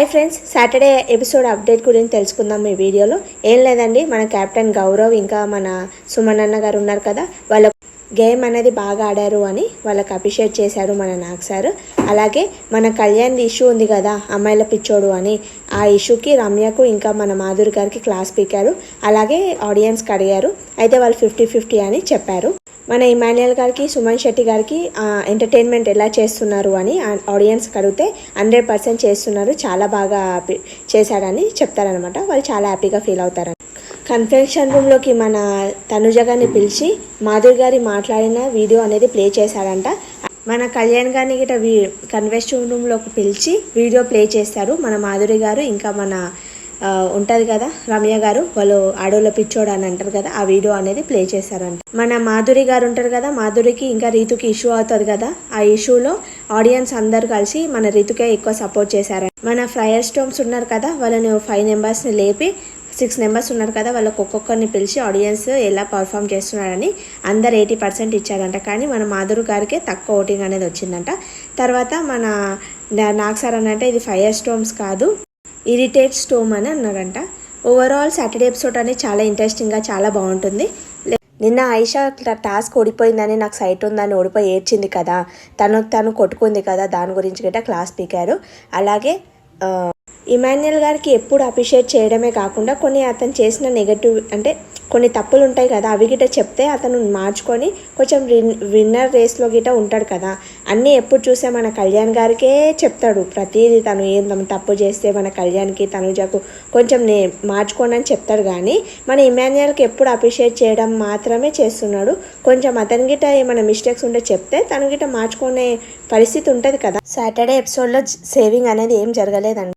Hi friends, Saturday episode update గురించి తెలుసుకుందాం ఈ వీడియోలో. ఏం లేదండి, మన కెప్టెన్ గౌరవ్ ఇంకా మన సుమన్ అన్న గారు ఉన్నారు కదా, వాళ్ళ గేమ్ అనేది బాగా ఆడారు అని వాళ్ళకి అప్రిషియేట్ చేశారు మన నాగ్ సార్. అలాగే మన కళ్యాణ్ ఇష్యూ ఉంది కదా, అమ్మాయిల పిచ్చోడు అని, ఆ ఇష్యూకి రమ్యకు ఇంకా మన మాధురి గారికి క్లాస్ పీకారు. అలాగే ఆడియన్స్కి అడిగారు, అయితే వాళ్ళు 50-50 అని చెప్పారు. మన ఇమాన్యుయల్ గారికి సుమన్ శెట్టి గారికి ఎంటర్టైన్మెంట్ ఎలా చేస్తున్నారు అని ఆడియన్స్కి అడిగితే 100% చేస్తున్నారు, చాలా బాగా చేశాడని చెప్తారనమాట. వాళ్ళు చాలా హ్యాపీగా ఫీల్ అవుతారని. కన్ఫెషన్ రూమ్లోకి మన తనుజ గారిని పిలిచి మాధురి గారి మాట్లాడిన వీడియో అనేది ప్లే చేశాడంట. మన కళ్యాణ్ గారిని గిట కన్వెన్షన్ రూమ్లోకి పిలిచి వీడియో ప్లే చేస్తారు. మన మాధురి గారు ఇంకా మన ఉంటుంది కదా రమ్య గారు, వాళ్ళు ఆడోళ్ళ పిచ్చోడు అని అంటారు కదా, ఆ వీడియో అనేది ప్లే చేశారంట. మన మాధురి గారు ఉంటారు కదా, మాధురికి ఇంకా రీతుకి ఇష్యూ అవుతుంది కదా, ఆ ఇష్యూలో ఆడియన్స్ అందరు కలిసి మన రీతుకే ఎక్కువ సపోర్ట్ చేశారంట. మన ఫైర్ స్టోమ్స్ ఉన్నారు కదా, వాళ్ళని 5 మెంబర్స్ని లేపి 6 మెంబర్స్ ఉన్నారు కదా, వాళ్ళకి ఒక్కొక్కరిని పిలిచి ఆడియన్స్ ఎలా పర్ఫామ్ చేస్తున్నారని అందరు 80% ఇచ్చారంట. కానీ మన మాధురి గారికే తక్కువ ఓటింగ్ అనేది వచ్చిందంట. తర్వాత మన నాగ్ సార్ అనంటే ఇది ఫైర్ స్టోమ్స్ కాదు, ఇరిటేట్ స్టోమ్ అని అన్నారంట. ఓవరాల్ సాటర్డే ఎపిసోడ్ అనేది చాలా ఇంట్రెస్టింగ్గా చాలా బాగుంటుంది. నిన్న ఆయిషా టాస్క్ ఓడిపోయిందని, నాకు సైట్ ఉందని ఓడిపోయి ఏడ్చింది కదా, తను కొట్టుకుంది కదా, దాని గురించి గట్రా క్లాస్ పీకారు. అలాగే ఇమాన్యుయల్ గారికి ఎప్పుడు అప్రిషియేట్ చేయడమే కాకుండా కొన్ని అతను చేసిన నెగటివ్ అంటే కొన్ని తప్పులు ఉంటాయి కదా, అవి గిట్ట చెప్తే అతను మార్చుకొని కొంచెం విన్నర్ రేస్లో గిట్ట ఉంటాడు కదా. అన్నీ ఎప్పుడు చూసే మన కళ్యాణ్ గారికే చెప్తాడు ప్రతిదీ, తను ఏం తప్పు చేస్తే మన కళ్యాణ్కి తనుజకు కొంచెం మార్చుకోండి అని చెప్తాడు. కానీ మన ఇమాన్యుయల్కి ఎప్పుడు అప్రిషియేట్ చేయడం మాత్రమే చేస్తున్నాడు. కొంచెం అతని గిట్ట ఏమైనా మిస్టేక్స్ ఉంటే చెప్తే తను గిట్ట మార్చుకునే పరిస్థితి ఉంటుంది కదా. సాటర్డే ఎపిసోడ్లో సేవింగ్ అనేది ఏం జరగలేదండి.